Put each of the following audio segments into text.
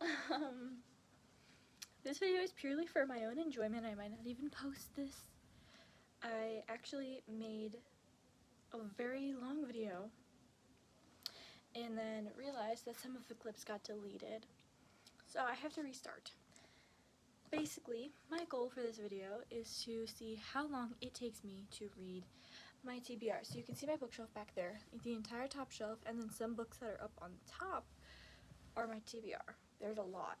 Um, this video is purely for my own enjoyment. I might not even post this. I actually made a very long video and then realized that some of the clips got deleted. So I have to restart. Basically, my goal for this video is to see how long it takes me to read my TBR. So you can see my bookshelf back there, the entire top shelf, and then some books that are up on top are my TBR. There's a lot.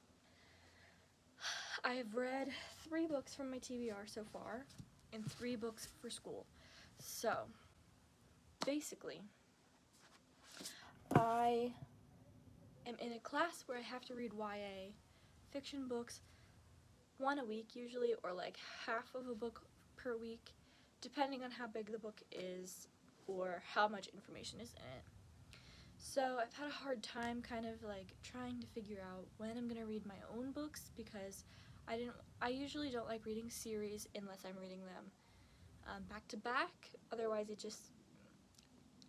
I have read 3 books from my TBR so far, and 3 books for school. So, basically, I am in a class where I have to read YA fiction books 1 a week usually, or like half of a book per week, depending on how big the book is or how much information is in it. So I've had a hard time kind of like trying to figure out when I'm gonna read my own books, because I usually don't like reading series unless I'm reading them back to back. Otherwise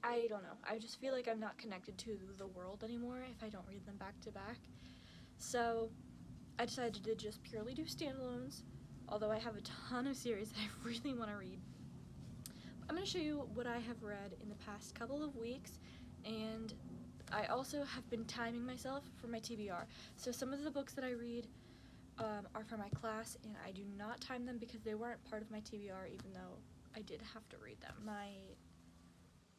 I don't know, I just feel like I'm not connected to the world anymore if I don't read them back to back. So I decided to just purely do standalones, although I have a ton of series that I really want to read. I'm going to show you what I have read in the past couple of weeks, and I also have been timing myself for my TBR. So some of the books that I read are for my class, and I do not time them because they weren't part of my TBR, even though I did have to read them. My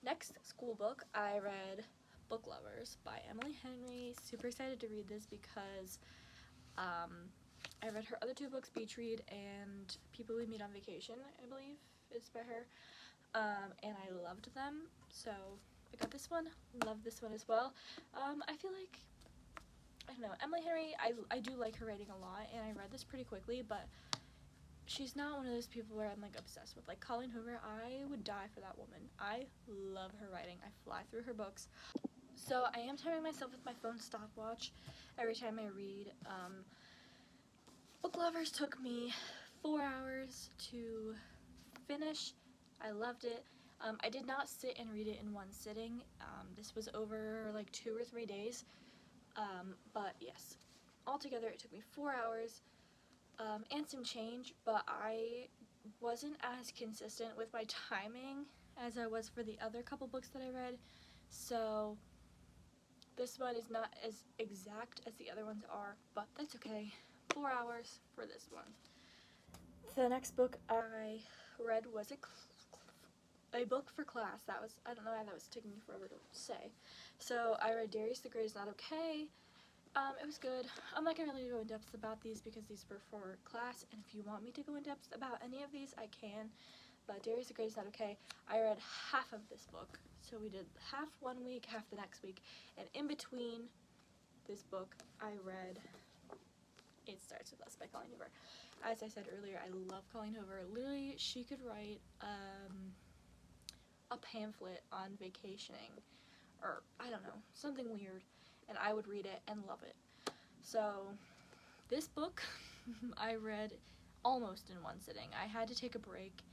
next school book, I read Book Lovers by Emily Henry. Super excited to read this because I read her other 2 books, Beach Read and People We Meet on Vacation, I believe is by her, and I loved them, so I got this one, love this one as well. I feel like, I don't know, Emily Henry, I do like her writing a lot, and I read this pretty quickly, but she's not one of those people where I'm like obsessed with. Like Colleen Hoover, I would die for that woman. I love her writing. I fly through her books. So I am timing myself with my phone stopwatch every time I read. Book Lovers took me 4 hours to finish. I loved it. I did not sit and read it in one sitting. This was over like 2 or 3 days. But yes, altogether it took me 4 hours and some change, but I wasn't as consistent with my timing as I was for the other couple books that I read. So this one is not as exact as the other ones are, but that's okay. 4 hours for this one. The next book I read was a book for class. That was, I don't know why that was taking me forever to say. So I read Darius the Grey is Not Okay. It was good. I'm not gonna really go in depth about these because these were for class, and if you want me to go in depth about any of these, I can. But Darius the Grey is Not Okay. I read half of this book. So we did half one week, half the next week, and in between this book, I read It Starts With Us by Colleen Hoover. As I said earlier, I love Colleen Hoover. Literally, she could write a pamphlet on vacationing, or I don't know, something weird, and I would read it and love it. So this book I read almost in one sitting. I had to take a break,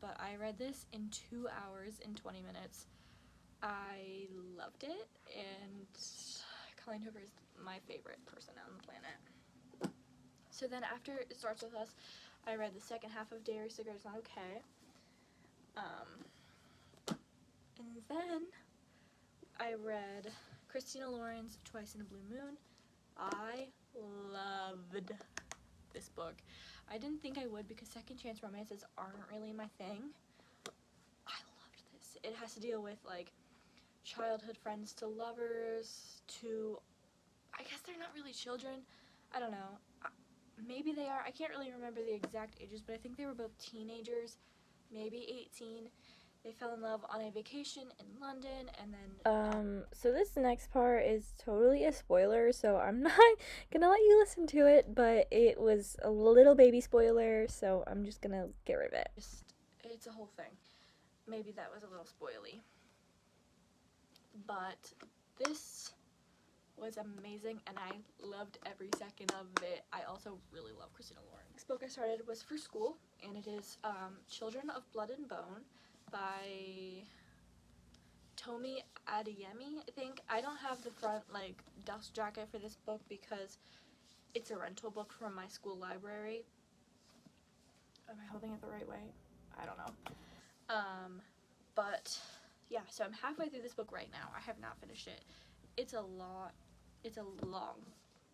but I read this in 2 hours and 20 minutes. I loved it, and Colleen Hoover is my favorite person on the planet. So then after It Starts With Us, I read the second half of Darius the Grey is Not Okay. And then I read Christina Lauren's Twice in a Blue Moon. I loved this book. I didn't think I would because second chance romances aren't really my thing. I loved this. It has to deal with like childhood friends to lovers to, I guess they're not really children. I don't know. Maybe they are. I can't really remember the exact ages, but I think they were both teenagers, maybe 18. They fell in love on a vacation in London, and then so this next part is totally a spoiler, so I'm not gonna let you listen to it, but it was a little baby spoiler, so I'm just gonna get rid of it. It's a whole thing. Maybe that was a little spoily. But this was amazing, and I loved every second of it. I also really love Christina Lauren. Next book I started was for school, and it is Children of Blood and Bone by Tomi Adeyemi, I think. I don't have the front, like, dust jacket for this book because it's a rental book from my school library. Am I holding it the right way? I don't know. But yeah, so I'm halfway through this book right now. I have not finished it. It's a long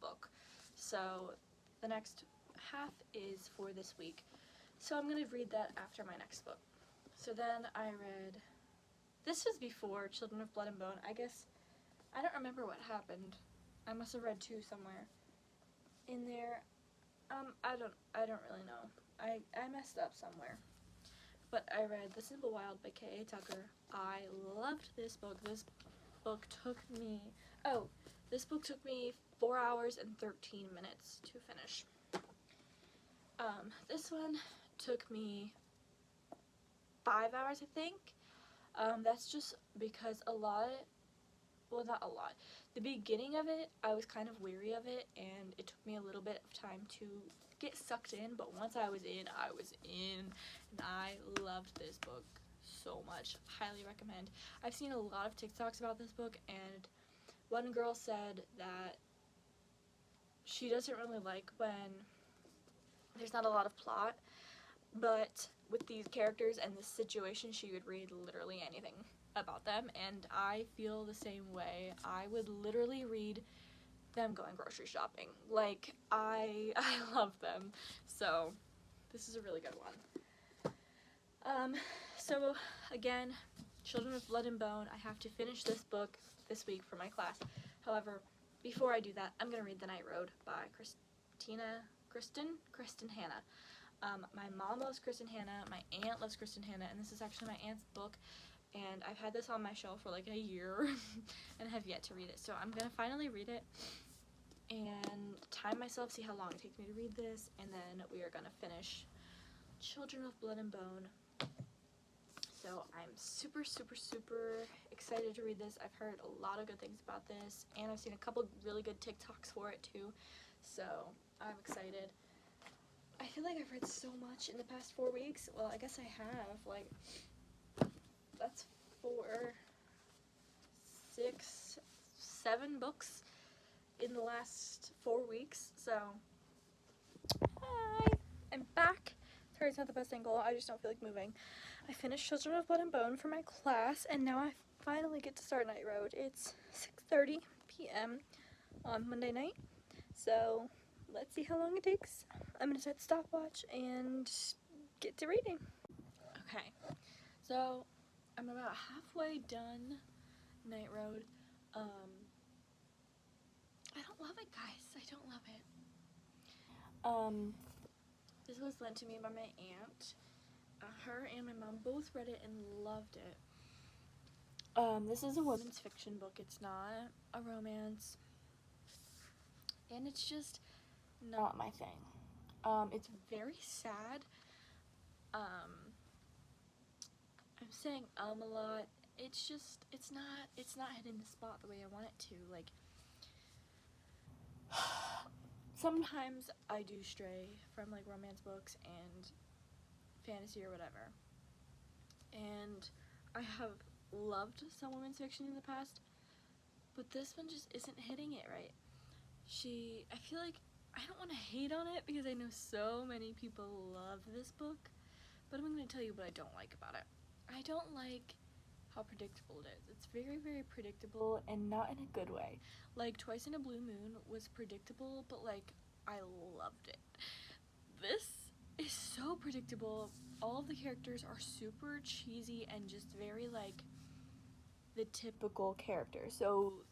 book. So the next half is for this week. So I'm going to read that after my next book. So then I read, this was before Children of Blood and Bone. I guess, I don't remember what happened. I must have read 2 somewhere in there. I don't really know. I messed up somewhere. But I read The Simple Wild by K.A. Tucker. I loved this book. This book took me 4 hours and 13 minutes to finish. This one took me 5 hours, I think. That's just because not a lot. The beginning of it, I was kind of weary of it, and it took me a little bit of time to get sucked in, but once I was in, and I loved this book so much. Highly recommend. I've seen a lot of TikToks about this book, and one girl said that she doesn't really like when there's not a lot of plot, but with these characters and this situation, she would read literally anything about them, and I feel the same way. I would literally read them going grocery shopping. Like, I love them. So this is a really good one. So again, Children of Blood and Bone. I have to finish this book this week for my class. However, before I do that, I'm gonna read The Night Road by Kristen Hanna. My mom loves Kristen Hanna, my aunt loves Kristen Hanna, and this is actually my aunt's book, and I've had this on my shelf for like a year and have yet to read it. So I'm gonna finally read it and time myself, see how long it takes me to read this, and then we are gonna finish Children of Blood and Bone. So I'm super excited to read this. I've heard a lot of good things about this, and I've seen a couple really good TikToks for it too, so I'm excited. I feel like I've read so much in the past 4 weeks. Well, I guess I have. Like, that's 4, 6, 7 books in the last 4 weeks. So, hi, I'm back. Sorry, it's not the best angle. I just don't feel like moving. I finished Children of Blood and Bone for my class, and now I finally get to start Night Road. It's 6:30 p.m. on Monday night. So, let's see how long it takes. I'm gonna set the stopwatch and get to reading. Okay, so I'm about halfway done Night Road. I don't love it, guys. I don't love it. This was lent to me by my aunt. Her and my mom both read it and loved it. This is a women's fiction book. It's not a romance, and it's just not my thing. It's very sad. I'm saying a lot. It's not hitting the spot the way I want it to. Like, sometimes I do stray from like romance books and fantasy or whatever. And I have loved some women's fiction in the past, but this one just isn't hitting it right. I feel like I don't want to hate on it because I know so many people love this book, but I'm going to tell you what I don't like about it. I don't like how predictable it is. It's very predictable, and not in a good way. Like, Twice in a Blue Moon was predictable, but like, I loved it. This is so predictable. All of the characters are super cheesy and just very like the typical character. So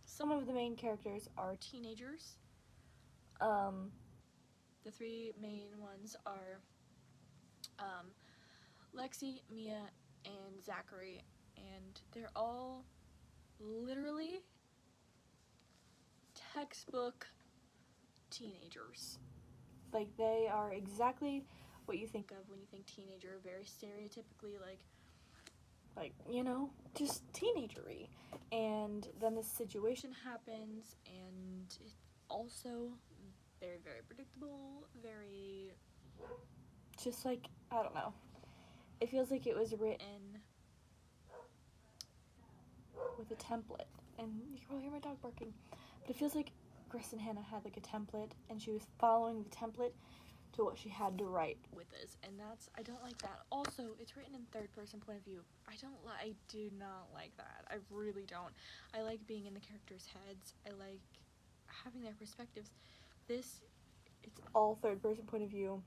some of the main characters are teenagers. The 3 main ones are Lexi, Mia, and Zachary, and they're all literally textbook teenagers. Like, they are exactly what you think of when you think teenager, very stereotypically like, you know, just teenagery. And then this situation happens, and it's also very predictable, very just like, I don't know. It feels like it was written with a template. And you can probably hear my dog barking. But it feels like Kristen Hanna had like a template and she was following the template to what she had to write with this, and I don't like that. Also, it's written in third person point of view. I do not like that. I really don't. I like being in the characters' heads. I like having their perspectives. It's all third person point of view.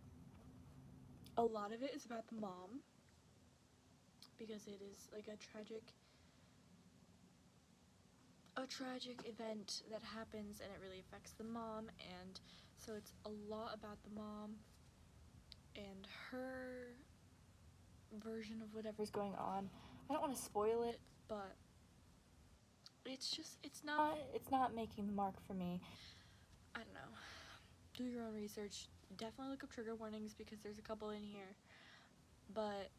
A lot of it is about the mom, because it is like a tragic event that happens and it really affects the mom, and so it's a lot about the mom and her version of whatever's going on. I don't want to spoil it, but it's not making the mark for me. I don't know. Do your own research. Definitely look up trigger warnings because there's a couple in here, but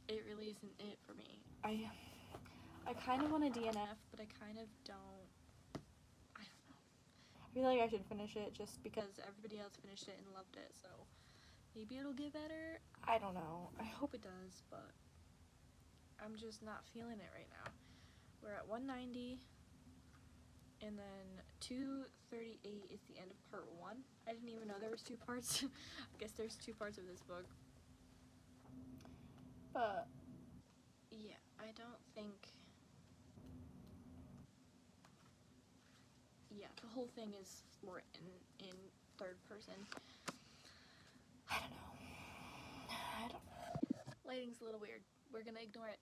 it really isn't it for me. I kind of want a DNF, but I kind of don't. I don't know. I feel like I should finish it just because everybody else finished it and loved it, so maybe it'll get better. I don't know. I hope it does, but I'm just not feeling it right now. We're at 190, and then 238 is the end of part 1. I didn't even know there was 2 parts. I guess there's 2 parts of this book. But yeah, I don't think. Yeah, the whole thing is written in third person. I don't know. Lighting's a little weird. We're gonna ignore it.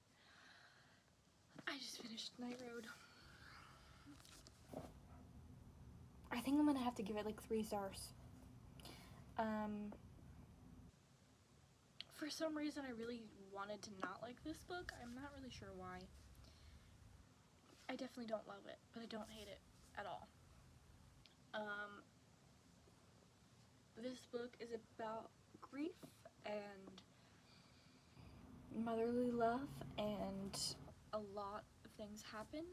I just finished Night Road. I think I'm gonna have to give it like 3 stars. For some reason I really wanted to not like this book. I'm not really sure why. I definitely don't love it, but I don't hate it at all. This book is about grief and motherly love, and a lot of things happen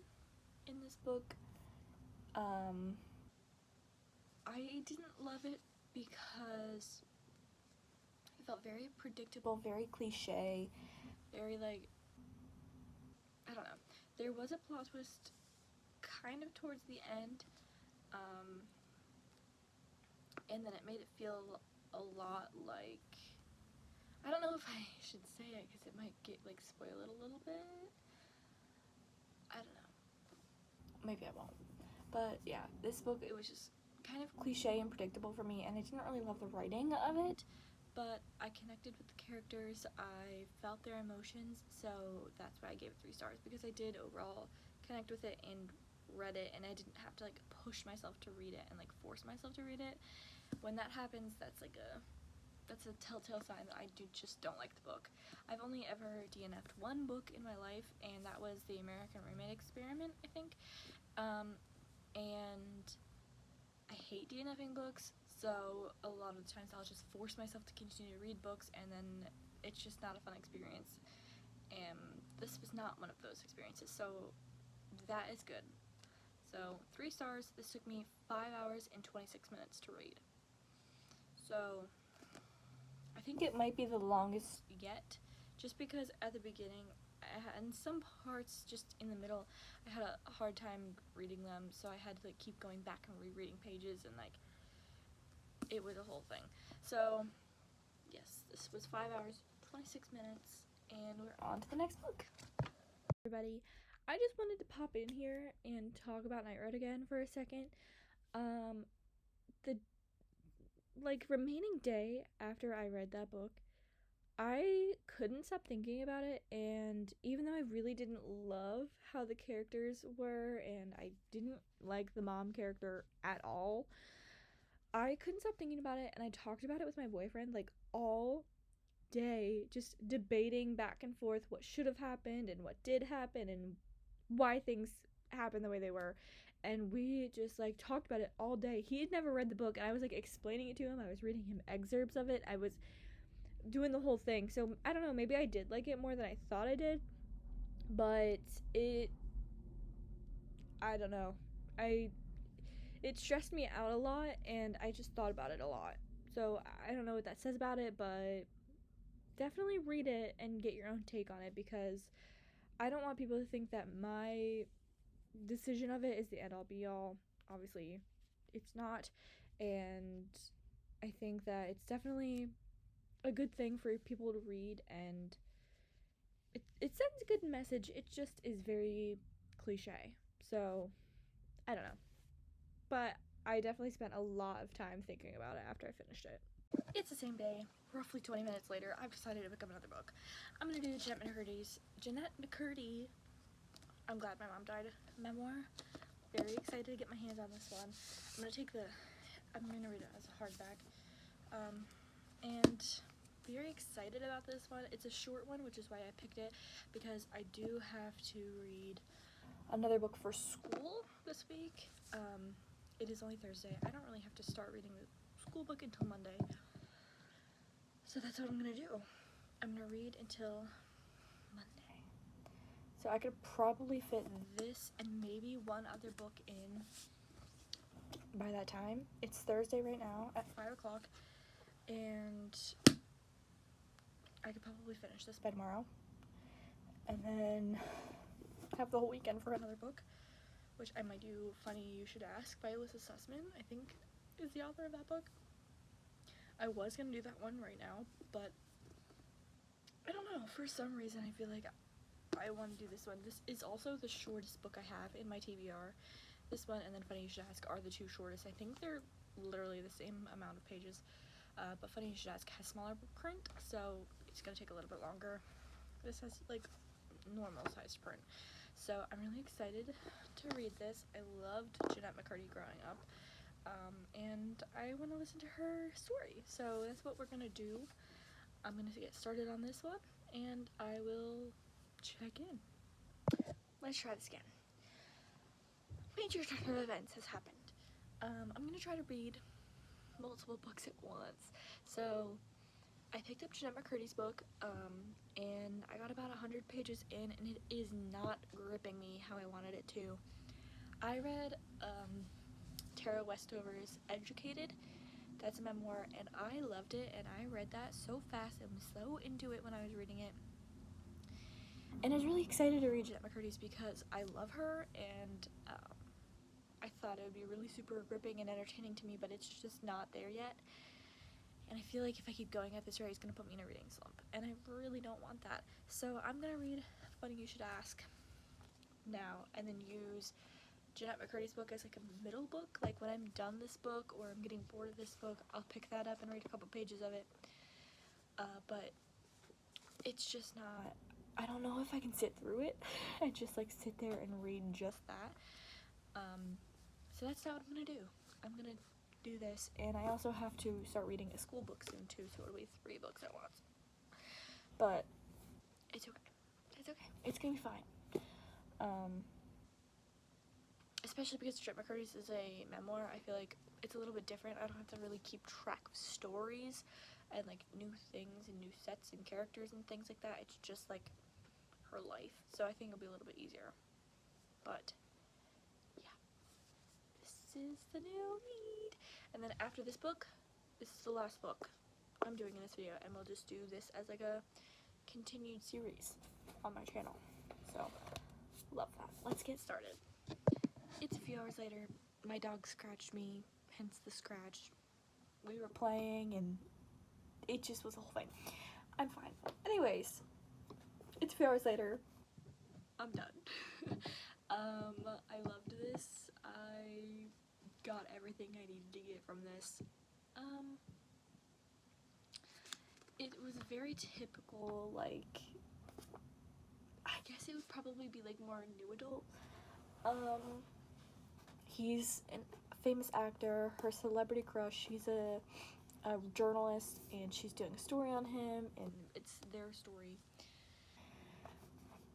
in this book. I didn't love it because it felt very predictable, very cliche, very like, I don't know. There was a plot twist kind of towards the end, and then it made it feel a lot like, I don't know if I should say it because it might spoil it a little bit. I don't know. Maybe I won't. But yeah, this book, it was just kind of cliche and predictable for me, and I didn't really love the writing of it, but I connected with the characters, I felt their emotions, so that's why I gave it 3 stars, because I did overall connect with it and read it, and I didn't have to push myself to read it and force myself to read it. When that happens, that's a telltale sign that I just don't like the book. I've only ever DNF'd 1 book in my life, and that was The American Roommate Experiment, I think. And I hate DNFing books, so a lot of the times I'll just force myself to continue to read books, and then it's just not a fun experience. And this was not one of those experiences, so that is good. So 3 stars. This took me 5 hours and 26 minutes to read. So I think it might be the longest yet, just because at the beginning, and some parts just in the middle, I had a hard time reading them, so I had to keep going back and rereading pages, and it was a whole thing. So yes, this was 5 hours, 26 minutes, and we're on to the next book. Everybody, I just wanted to pop in here and talk about Night Road again for a second. The remaining day after I read that book, I couldn't stop thinking about it, and even though I really didn't love how the characters were, and I didn't like the mom character at all, I couldn't stop thinking about it, and I talked about it with my boyfriend all day, just debating back and forth what should have happened and what did happen and why things happened the way they were. And we just talked about it all day. He had never read the book, and I was explaining it to him. I was reading him excerpts of it. I was doing the whole thing. So I don't know, maybe I did like it more than I thought I did, but I don't know, it stressed me out a lot, and I just thought about it a lot. So I don't know what that says about it, but definitely read it and get your own take on it, because I don't want people to think that my decision of it is the end all be all. Obviously, it's not. And I think that it's definitely a good thing for people to read, and it sends a good message. It just is very cliche. So, I don't know. But I definitely spent a lot of time thinking about it after I finished it. It's the same day, roughly 20 minutes later. I've decided to pick up another book. I'm gonna do Jeanette McCurdy. I'm glad my mom died memoir. Very excited to get my hands on this one. I'm gonna read it as a hardback. And very excited about this one. It's a short one, which is why I picked it, because I do have to read another book for school this week. It is only Thursday. I don't really have to start reading the school book until Monday. So that's what I'm gonna do. I'm gonna read until Monday. So I could probably fit this and maybe one other book in by that time. It's Thursday right now at 5 o'clock, and I could probably finish this by tomorrow. And then have the whole weekend for another book, which I might do Funny You Should Ask by Alyssa Sussman, I think is the author of that book. I was gonna do that one right now, but I don't know, for some reason I feel like I want to do this one. This is also the shortest book I have in my TBR. This one and then Funny You Should Ask are the two shortest. I think they're literally the same amount of pages, but Funny You Should Ask has smaller print, so it's gonna take a little bit longer. This has like normal sized print, so I'm really excited to read this. I loved Jeanette McCurdy growing up, and I want to listen to her story, so that's what we're gonna do. I'm gonna get started on this one, and I will check in. Let's try this again. Major turn of events has happened. I'm gonna try to read multiple books at once. So I picked up Jeanette McCurdy's book, and I got about 100 pages in, and it is not gripping me how I wanted it to. I read Tara Westover's Educated. That's a memoir, and I loved it, and I read that so fast and was so into it when I was reading it. And I was really excited to read Jeanette McCurdy's because I love her, and I thought it would be really super gripping and entertaining to me, but it's just not there yet. And I feel like if I keep going at this rate, it's going to put me in a reading slump, and I really don't want that. So I'm going to read Funny You Should Ask now, and then use Jeanette McCurdy's book as like a middle book. Like when I'm done this book or I'm getting bored of this book, I'll pick that up and read a couple pages of it. But it's just not, I don't know if I can sit through it. I just like sit there and read just that. So that's not what I'm gonna do. I'm gonna do this, and I also have to start reading a school book soon too, so it'll be 3 books at once. But it's okay. It's okay. It's gonna be fine. Especially because Jeanette McCurdy's is a memoir, I feel like it's a little bit different. I don't have to really keep track of stories and like new things and new sets and characters and things like that. It's just like her life, so I think it'll be a little bit easier. But yeah, this is the new read. And then after this book, this is the last book I'm doing in this video, and we'll just do this as like a continued series on my channel. So love that. Let's get started. It's a few hours later. My dog scratched me, hence the scratch. We were playing, and it just was a whole thing. I'm fine. Anyways, it's a few hours later. I'm done. I loved this. I got everything I needed to get from this. It was a very typical, like, I guess it would probably be like more new adult. He's a famous actor, her celebrity crush. She's a journalist, and she's doing a story on him, and it's their story.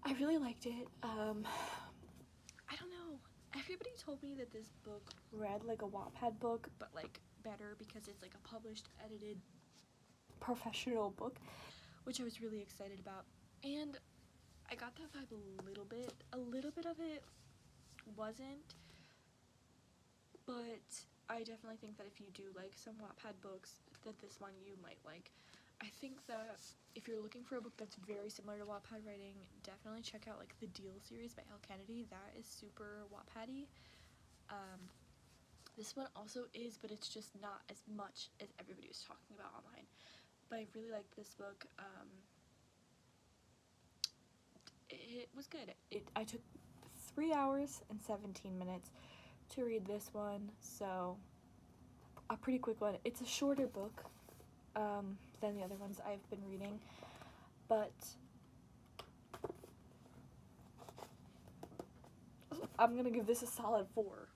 I really liked it. I don't know. Everybody told me that this book read like a Wattpad book, but like better because it's like a published, edited, professional book, which I was really excited about. And I got that vibe a little bit. A little bit of it wasn't, but I definitely think that if you do like some Wattpad books, that this one you might like. I think that if you're looking for a book that's very similar to Wattpad writing, definitely check out like the Deal series by Elle Kennedy. That is super Wattpad-y. This one also is, but it's just not as much as everybody was talking about online. But I really liked this book. It was good. I took 3 hours and 17 minutes to read this one, so a pretty quick one. It's a shorter book than the other ones I've been reading, but I'm gonna give this a solid 4.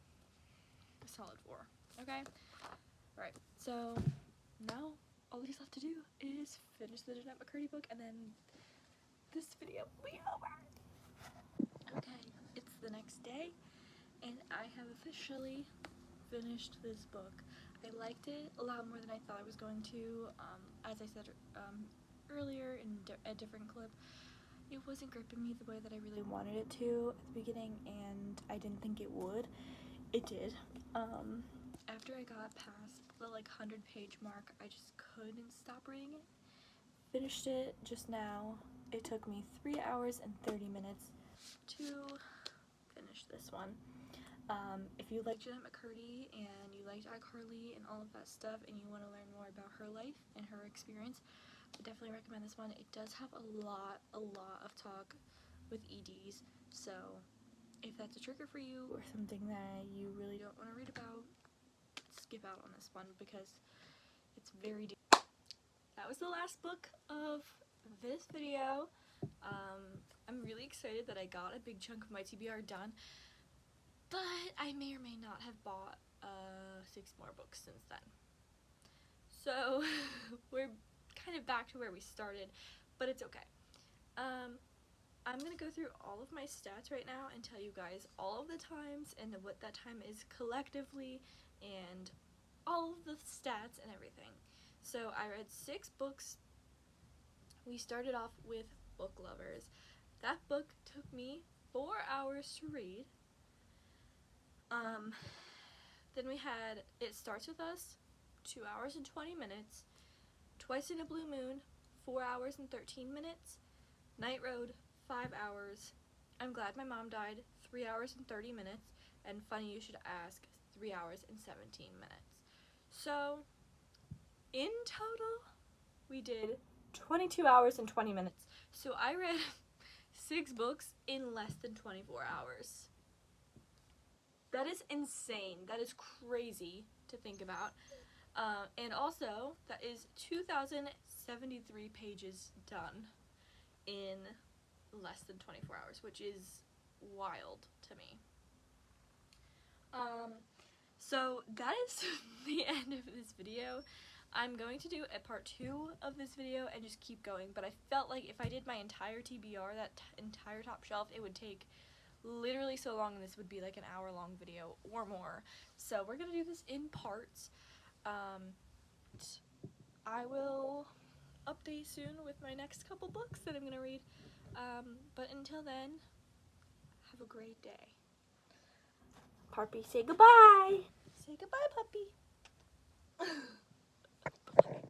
A solid 4. Okay? Alright, so now all we just have to do is finish the Jeanette McCurdy book, and then this video will be over. Okay, it's the next day, and I have officially finished this book. I liked it a lot more than I thought I was going to. As I said earlier in a different clip, it wasn't gripping me the way that I really wanted it to at the beginning, and I didn't think it would. It did. After I got past the 100-page mark, I just couldn't stop reading it. Finished it just now. It took me 3 hours and 30 minutes to finish this one. If you like Jeanette McCurdy and you liked iCarly and all of that stuff, and you want to learn more about her life and her experience, I definitely recommend this one. It does have a lot of talk with EDs, so if that's a trigger for you or something that you really don't want to read about, skip out on this one because it's very deep. That was the last book of this video. I'm really excited that I got a big chunk of my TBR done, but I may or may not have bought 6 more books since then. So we're kind of back to where we started, but it's okay. I'm gonna go through all of my stats right now and tell you guys all of the times and what that time is collectively and all of the stats and everything. So I read 6 books. We started off with Book Lovers. That book took me 4 hours to read. Then we had It Starts With Us, 2 hours and 20 minutes. Twice in a Blue Moon, 4 hours and 13 minutes. Night Road, 5 hours. I'm Glad My Mom Died, 3 hours and 30 minutes. And Funny You Should Ask, 3 hours and 17 minutes. So, in total, we did 22 hours and 20 minutes. So I read 6 books in less than 24 hours. That is insane. That is crazy to think about. And also, that is 2,073 pages done in less than 24 hours, which is wild to me. So that is the end of this video. I'm going to do a part 2 of this video and just keep going, but I felt like if I did my entire TBR, that entire top shelf, it would take literally so long, and this would be like an hour-long video or more. So we're gonna do this in parts. I will update soon with my next couple books that I'm gonna read. But until then, have a great day. Puppy, say goodbye. Say goodbye, puppy.